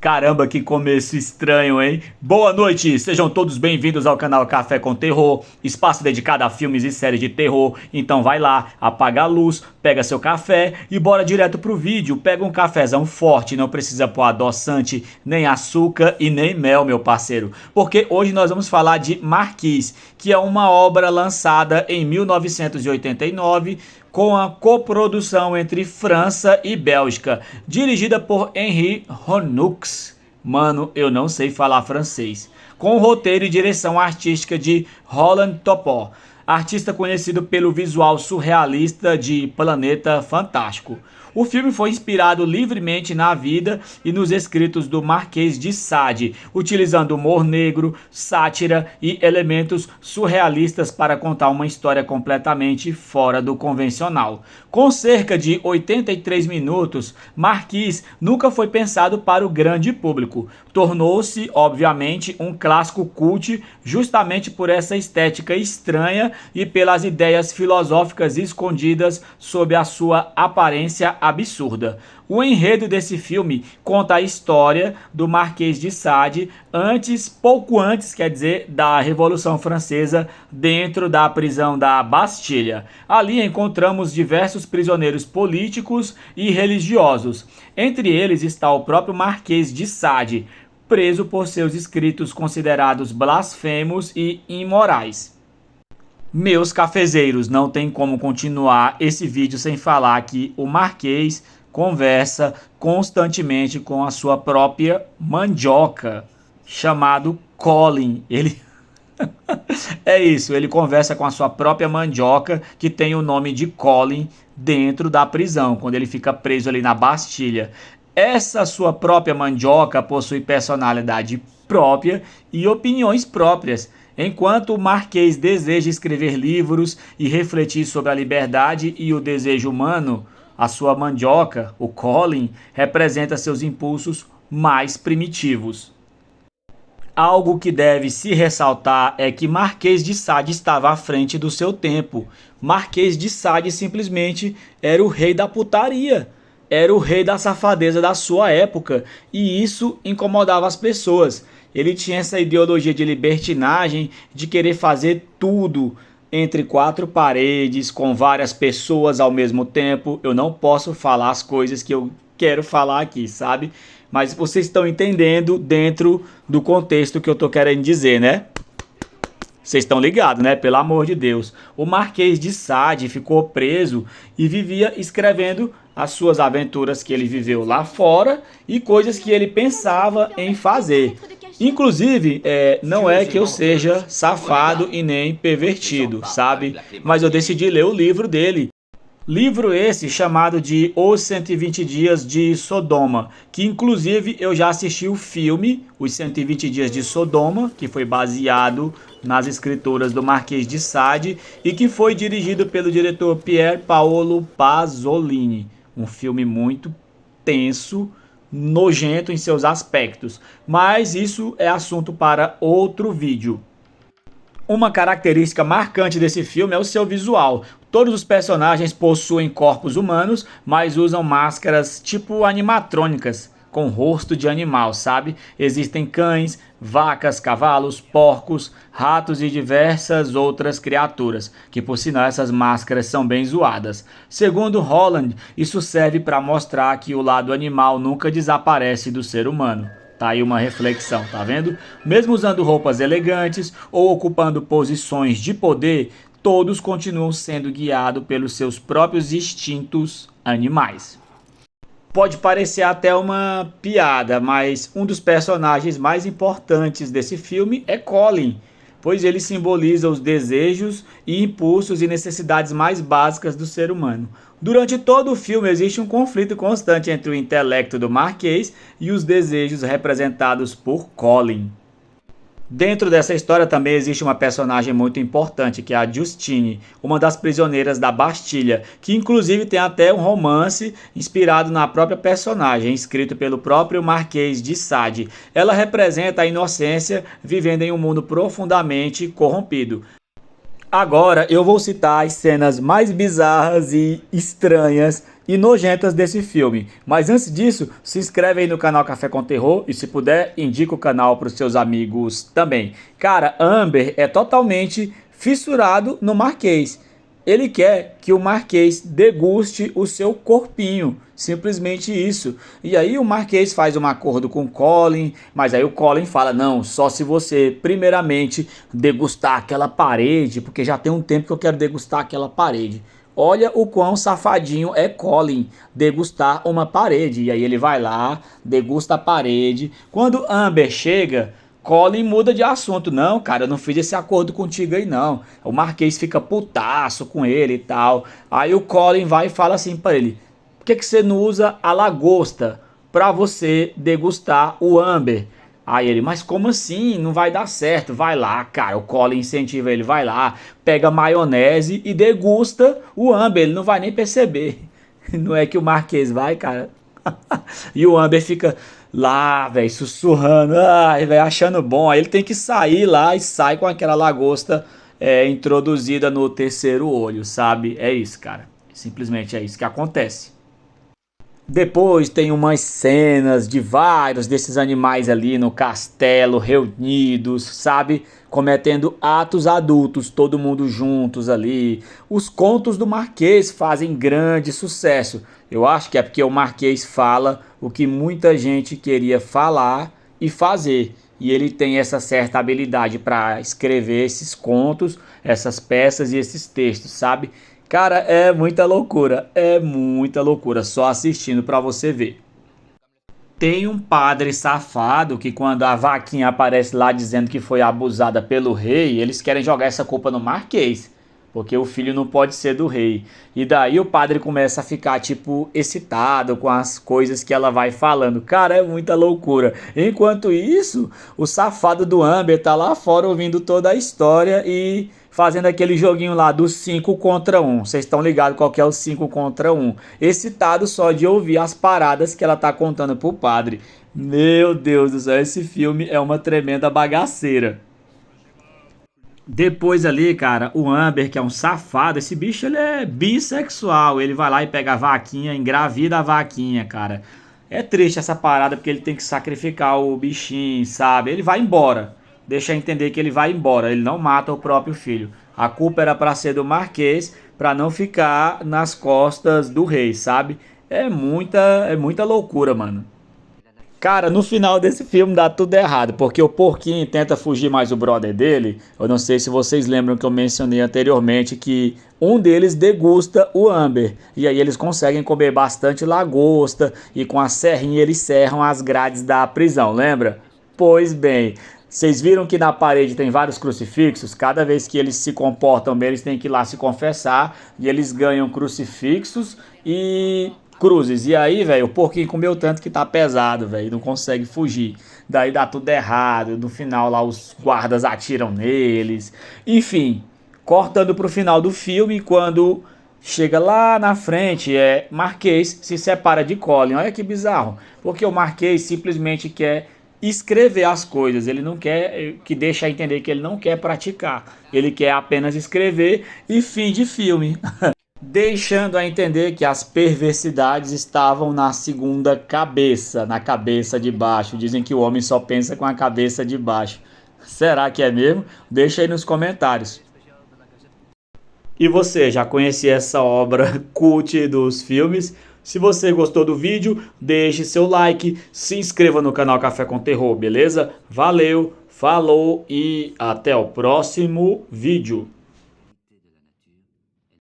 Caramba, que começo estranho, hein? Boa noite, sejam todos bem-vindos ao canal Café com Terror, espaço dedicado a filmes e séries de terror. Então vai lá, apaga a luz, pega seu café e bora direto pro vídeo. Pega um cafezão forte, não precisa pôr adoçante, nem açúcar e nem mel, meu parceiro. Porque hoje nós vamos falar de Marquise, que é uma obra lançada em 1989, com a coprodução entre França e Bélgica, dirigida por Henri Ronucks. Mano, eu não sei falar francês. Com roteiro e direção artística de Roland Topor, artista conhecido pelo visual surrealista de Planeta Fantástico. O filme foi inspirado livremente na vida e nos escritos do Marquês de Sade, utilizando humor negro, sátira e elementos surrealistas para contar uma história completamente fora do convencional. Com cerca de 83 minutos, Marquise nunca foi pensado para o grande público. Tornou-se, obviamente, um clássico cult justamente por essa estética estranha e pelas ideias filosóficas escondidas sob a sua aparência absurda. O enredo desse filme conta a história do Marquês de Sade pouco antes, da Revolução Francesa, dentro da prisão da Bastilha. Ali encontramos diversos prisioneiros políticos e religiosos. Entre eles está o próprio Marquês de Sade, preso por seus escritos considerados blasfemos e imorais. Meus cafezeiros, não tem como continuar esse vídeo sem falar que o Marquês conversa constantemente com a sua própria mandioca, chamado Colin. Ele é isso, ele conversa com a sua própria mandioca, que tem o nome de Colin, dentro da prisão, quando ele fica preso ali na Bastilha. Essa sua própria mandioca possui personalidade própria e opiniões próprias. Enquanto o Marquês deseja escrever livros e refletir sobre a liberdade e o desejo humano, a sua mandioca, o Colin, representa seus impulsos mais primitivos. Algo que deve se ressaltar é que Marquês de Sade estava à frente do seu tempo. Marquês de Sade simplesmente era o rei da putaria. Era o rei da safadeza da sua época, e isso incomodava as pessoas. Ele tinha essa ideologia de libertinagem, de querer fazer tudo entre quatro paredes, com várias pessoas ao mesmo tempo. Eu não posso falar as coisas que eu quero falar aqui, sabe? Mas vocês estão entendendo dentro do contexto que eu tô querendo dizer, né? Vocês estão ligados, né? Pelo amor de Deus. O Marquês de Sade ficou preso e vivia escrevendo as suas aventuras que ele viveu lá fora e coisas que ele pensava em fazer. Inclusive, não é que eu seja safado e nem pervertido, sabe? Mas eu decidi ler o livro dele. Livro esse chamado de Os 120 Dias de Sodoma, que inclusive eu já assisti o filme Os 120 Dias de Sodoma, que foi baseado nas escrituras do Marquês de Sade e que foi dirigido pelo diretor Pier Paolo Pasolini. Um filme muito tenso, nojento em seus aspectos, mas isso é assunto para outro vídeo. Uma característica marcante desse filme é o seu visual. Todos os personagens possuem corpos humanos, mas usam máscaras tipo animatrônicas, com rosto de animal, sabe? Existem cães, vacas, cavalos, porcos, ratos e diversas outras criaturas, que por sinal essas máscaras são bem zoadas. Segundo Holland, isso serve para mostrar que o lado animal nunca desaparece do ser humano. Tá aí uma reflexão, tá vendo? Mesmo usando roupas elegantes ou ocupando posições de poder, todos continuam sendo guiados pelos seus próprios instintos animais. Pode parecer até uma piada, mas um dos personagens mais importantes desse filme é Colin, pois ele simboliza os desejos e impulsos e necessidades mais básicas do ser humano. Durante todo o filme existe um conflito constante entre o intelecto do Marquês e os desejos representados por Colin. Dentro dessa história também existe uma personagem muito importante, que é a Justine, uma das prisioneiras da Bastilha, que inclusive tem até um romance inspirado na própria personagem, escrito pelo próprio Marquês de Sade. Ela representa a inocência vivendo em um mundo profundamente corrompido. Agora eu vou citar as cenas mais bizarras e estranhas e nojentas desse filme. Mas antes disso, se inscreve aí no canal Café com Terror e se puder, indica o canal para os seus amigos também. Cara, Amber é totalmente fissurado no Marquês. Ele quer que o Marquês deguste o seu corpinho, simplesmente isso. E aí o Marquês faz um acordo com o Colin, mas aí o Colin fala, não, só se você primeiramente degustar aquela parede, porque já tem um tempo que eu quero degustar aquela parede. Olha o quão safadinho é Colin degustar uma parede. E aí ele vai lá, degusta a parede. Quando Amber chega, Colin muda de assunto. Não, cara, eu não fiz esse acordo contigo aí, não. O Marquês fica putaço com ele e tal. Aí o Colin vai e fala assim pra ele: por que você não usa a lagosta pra você degustar o Amber? Aí ele, mas como assim? Não vai dar certo. Vai lá, cara. O Colin incentiva ele, vai lá, pega maionese e degusta o Amber. Ele não vai nem perceber. Não é que o Marquês vai, cara. E o Amber fica lá, velho, sussurrando, ai, velho, achando bom. Aí ele tem que sair lá e sai com aquela lagosta introduzida no terceiro olho, sabe? É isso, cara. Simplesmente é isso que acontece. Depois tem umas cenas de vários desses animais ali no castelo reunidos, sabe? Cometendo atos adultos, todo mundo juntos ali. Os contos do Marquês fazem grande sucesso. Eu acho que é porque o Marquês fala o que muita gente queria falar e fazer. E ele tem essa certa habilidade para escrever esses contos, essas peças e esses textos, sabe? Cara, é muita loucura, só assistindo pra você ver. Tem um padre safado que quando a vaquinha aparece lá dizendo que foi abusada pelo rei, eles querem jogar essa culpa no Marquês, porque o filho não pode ser do rei. E daí o padre começa a ficar tipo excitado com as coisas que ela vai falando. Cara, é muita loucura. Enquanto isso, o safado do Amber tá lá fora ouvindo toda a história e fazendo aquele joguinho lá dos 5 contra um. Vocês estão ligados qual que é o 5 contra um? Excitado só de ouvir as paradas que ela tá contando pro padre. Meu Deus do céu, esse filme é uma tremenda bagaceira. Depois ali, cara, o Amber, que é um safado, esse bicho ele é bissexual. Ele vai lá e pega a vaquinha, engravida a vaquinha, cara. É triste essa parada porque ele tem que sacrificar o bichinho, sabe? Ele vai embora. Deixa entender que ele vai embora. Ele não mata o próprio filho. A culpa era pra ser do Marquês, pra não ficar nas costas do rei, sabe? É muita loucura, mano. Cara, no final desse filme dá tudo errado, porque o porquinho tenta fugir mais o brother dele. Eu não sei se vocês lembram que eu mencionei anteriormente que um deles degusta o Amber. E aí eles conseguem comer bastante lagosta e com a serrinha eles serram as grades da prisão, lembra? Pois bem, vocês viram que na parede tem vários crucifixos? Cada vez que eles se comportam bem, eles têm que ir lá se confessar e eles ganham crucifixos e cruzes. E aí, velho, o porquinho comeu tanto que tá pesado, velho, não consegue fugir. Daí dá tudo errado. No final lá os guardas atiram neles. Enfim, cortando pro final do filme, quando chega lá na frente, Marquês se separa de Colin. Olha que bizarro, porque o Marquês simplesmente quer escrever as coisas, ele não quer, que deixa a entender que ele não quer praticar, ele quer apenas escrever e fim de filme. Deixando a entender que as perversidades estavam na segunda cabeça, na cabeça de baixo. Dizem que o homem só pensa com a cabeça de baixo. Será que é mesmo? Deixa aí nos comentários. E você, já conhecia essa obra cult dos filmes? Se você gostou do vídeo, deixe seu like, se inscreva no canal Café com Terror, beleza? Valeu, falou e até o próximo vídeo.